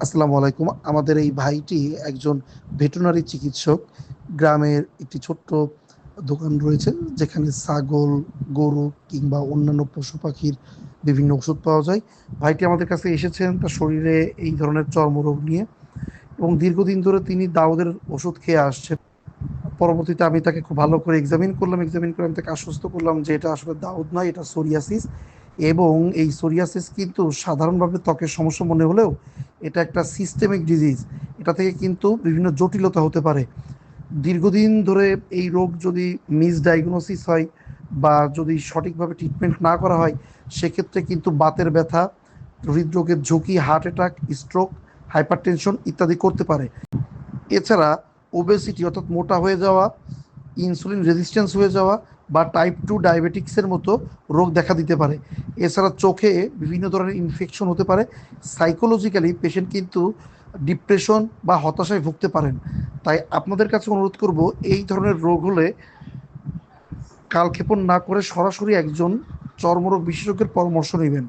আসসালামু আলাইকুম। আমাদের এই ভাইটি একজন ভেটেরিনারি চিকিৎসক। গ্রামের একটি ছোট্ট দোকান রয়েছে যেখানে ছাগল, গরু কিংবা অন্যান্য পশু পাখির বিভিন্ন ওষুধ পাওয়া যায়। ভাইটি আমাদের কাছে এসেছেন তার শরীরে এই ধরনের চর্মরোগ নিয়ে, এবং দীর্ঘদিন ধরে তিনি দাউদের ওষুধ খেয়ে আসছেন। পরবর্তীতে আমি তাকে খুব ভালো করে এক্সামিন করে আমি তাকে আশ্বস্ত করলাম যে এটা আসলে দাউদ নয়, এটা সোরিয়াসিস। এবং এই সোরিয়াসিস কিন্তু সাধারণভাবে ত্বকের সমস্যা মনে হলেও এটা একটা সিস্টেমিক ডিজিজ। এটা থেকে কিন্তু বিভিন্ন জটিলতা হতে পারে। দীর্ঘদিন ধরে এই রোগ যদি মিসডায়াগনোসিস হয় বা যদি সঠিকভাবে ট্রিটমেন্ট না করা হয়, সেক্ষেত্রে কিন্তু বাতের ব্যথা, হৃদরোগের ঝুঁকি, হার্ট অ্যাটাক, স্ট্রোক, হাইপারটেনশন ইত্যাদি করতে পারে। এছাড়া ওবেসিটি অর্থাৎ মোটা হয়ে যাওয়া, ইনসুলিন রেজিস্ট্যান্স হয়ে যাওয়া বা টাইপ 2 ডায়াবেটিক্সের মতো রোগ দেখা দিতে পারে। এছাড়া চোখে বিভিন্ন ধরনের ইনফেকশন হতে পারে। সাইকোলজিক্যালি পেশেন্ট কিন্তু ডিপ্রেশন বা হতাশায় ভুগতে পারেন। তাই আপনাদের কাছে অনুরোধ করব, এই ধরনের রোগ হলে কালক্ষেপণ না করে সরাসরি একজন চর্মরোগ বিশেষজ্ঞের পরামর্শ নেবেন।